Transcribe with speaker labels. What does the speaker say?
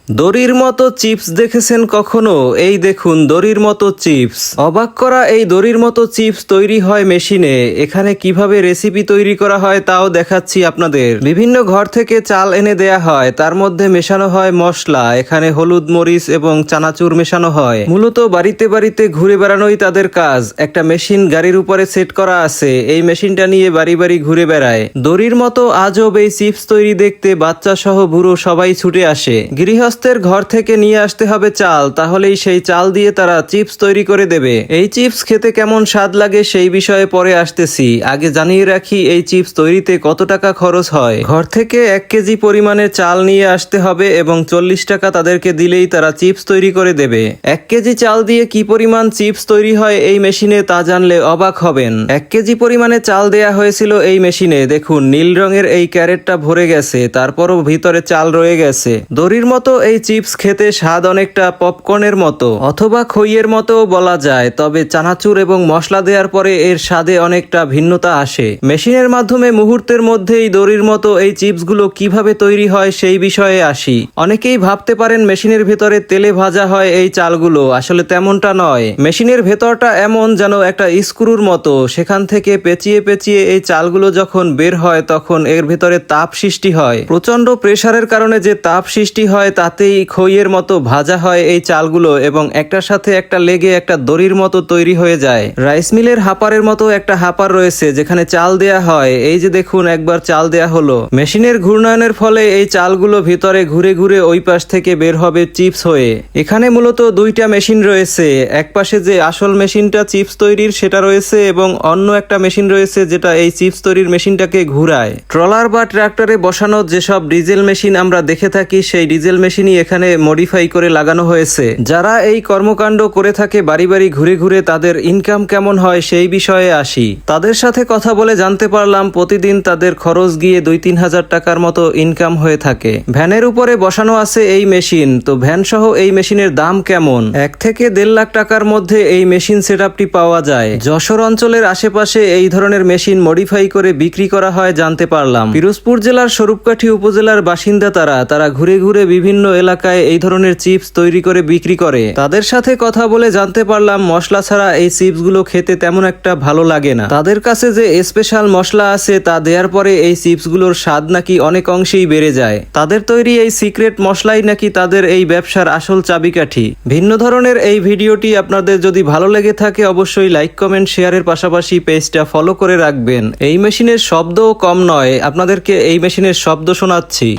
Speaker 1: দড়ির মতো চিপস দেখেছেন কখনো? এই দেখুন দড়ির মতো চিপস। অবাক করা এই দড়ির মতো চিপস তৈরি হয় মেশিনে। এখানে কিভাবে রেসিপি তৈরি করা হয় তাও দেখাচ্ছি আপনাদের। বিভিন্ন ঘর থেকে চাল এনে দেয়া হয়, তার মধ্যে মেশানো হয় মশলা। এখানে হলুদ, মরিচ এবং চানাচুর মেশানো হয়। মূলত বাড়িতে বাড়িতে ঘুরে বেড়ানোই তাদের কাজ। একটা মেশিন গাড়ির উপরে সেট করা আছে, এই মেশিনটা নিয়ে বাড়ি বাড়ি ঘুরে বেড়ায়। দড়ির মতো আজব এই চিপস তৈরি দেখতে বাচ্চা সহ বুড়ো সবাই ছুটে আসে। গৃহস্থের ঘর থেকে নিয়ে আসতে হবে চাল, তাহলেই সেই চাল দিয়ে তারা চিপস তৈরি করে দেবে। এই চিপস খেতে কেমন স্বাদ লাগে সেই বিষয়ে পরে আসতেছি। আগে জানিয়ে রাখি এই চিপস তৈরিতে কত টাকা খরচ হয়। ঘর থেকে 1 কেজি পরিমাণের চাল নিয়ে আসতে হবে এবং 40 টাকা তাদেরকে দিলেই তারা চিপস তৈরি করে দেবে। 1 কেজি চাল দিয়ে কি পরিমাণ চিপস তৈরি হয় এই মেশিনে তা জানলে অবাক হবেন। 1 কেজি পরিমাণে চাল দেয়া হয়েছিল এই মেশিনে। দেখুন নীল রঙের এই ক্যারেটটা ভরে গেছে, তারপরও ভিতরে চাল রয়ে গেছে। দড়ির মতো এই চিপস খেতে স্বাদ অনেকটা পপকর্নের মতো অথবা খইয়ের মতো বলা যায়, তবে চানাচুর এবং মশলা দেওয়ার পরে এর স্বাদে অনেকটা ভিন্নতা আসে। মেশিনের মাধ্যমে মুহূর্তের মধ্যেই দড়ির মতো এই চিপসগুলো কিভাবে তৈরি হয় সেই বিষয়ে আসি। অনেকেই ভাবতে পারেন মেশিনের ভেতরে তেলে ভাজা হয় এই চালগুলো, আসলে তেমনটা নয়। মেশিনের ভেতরটা এমন যেন একটা স্ক্রুর মতো, সেখান থেকে পেঁচিয়ে পেঁচিয়ে এই চালগুলো যখন বের হয় তখন এর ভেতরে তাপ সৃষ্টি হয়। প্রচন্ড প্রেসারের কারণে যে তাপ সৃষ্টি হয় তাতেই খইয়ের মতো ভাজা হয় এই চালগুলো এবং একটার সাথে একটা লেগে একটা দড়ির মতো তৈরি হয়ে যায়। রাইস মিলের হাপারের মতো একটা হাপার রয়েছে যেখানে চাল দেয়া হয়। এই যে দেখুন একবার চাল দেয়া হলো। মেশিনের ঘূর্ণায়নের ফলে এই চালগুলো ভিতরে ঘুরে ঘুরে ওই পাশ থেকে বের হবে চিপস হয়ে। এখানে মূলত 2টা মেশিন রয়েছে। এক পাশে যে আসল মেশিনটা চিপস তৈরির সেটা রয়েছে এবং অন্য একটা মেশিন রয়েছে যেটা এই চিপস তৈরির মেশিনটাকে ঘুরায়। ট্রলার বা ট্রাক্টরে বসানো যেসব ডিজেল মেশিন আমরা দেখে থাকি সেই ডিজেল মেশিনই এখানে মডিফাই করে লাগানো হয়েছে। যারা এই কর্মকাণ্ড করে থাকে বাড়ি বাড়ি ঘুরে ঘুরে তাদের ইনকাম কেমন হয় সেই বিষয়ে আসি। তাদের সাথে কথা বলে জানতে পারলাম প্রতিদিন তাদের খরচ গিয়ে 2-3 হাজার টাকার মতো ইনকাম হয়ে থাকে। ভ্যানের উপরে বসানো আছে এই মেশিন, তো ভ্যান সহ এই মেশিনের দাম কেমন? 1 থেকে 1.5 লাখ টাকার মধ্যে এই মেশিন সেটআপটি পাওয়া যায়। যশোর অঞ্চলের আশেপাশে এই ধরনের মেশিন মডিফাই করে বিক্রি করা হয় জানতে পারলাম। পিরোজপুর জেলার স্বরূপকাঠি উপজেলার বাসিন্দা তারা ঘুরে ঘুরে বিভিন্ন এলাকায় এই ধরনের চিপস তৈরি করে বিক্রি করে। তাদের সাথে কথা বলে জানতে পারলাম মশলা ছাড়া এই চিপস গুলো খেতে তেমন একটা ভালো লাগে না। তাদের কাছে যে স্পেশাল মশলা আছে তা দেওয়ার পরে এই চিপস গুলোর স্বাদ নাকি অনেক অংশেই বেড়ে যায়। তাদের তৈরি এই সিক্রেট মশলাই নাকি তাদের এই ব্যবসার আসল চাবিকাঠি। ভিন্ন ধরনের এই ভিডিওটি আপনাদের যদি ভালো লেগে থাকে অবশ্যই লাইক, কমেন্ট, শেয়ারের পাশাপাশি পেজটা ফলো করে রাখবেন। এই মেশিনের শব্দও কম নয়, আপনাদেরকে এই মেশিনের শব্দ শোনাচ্ছি।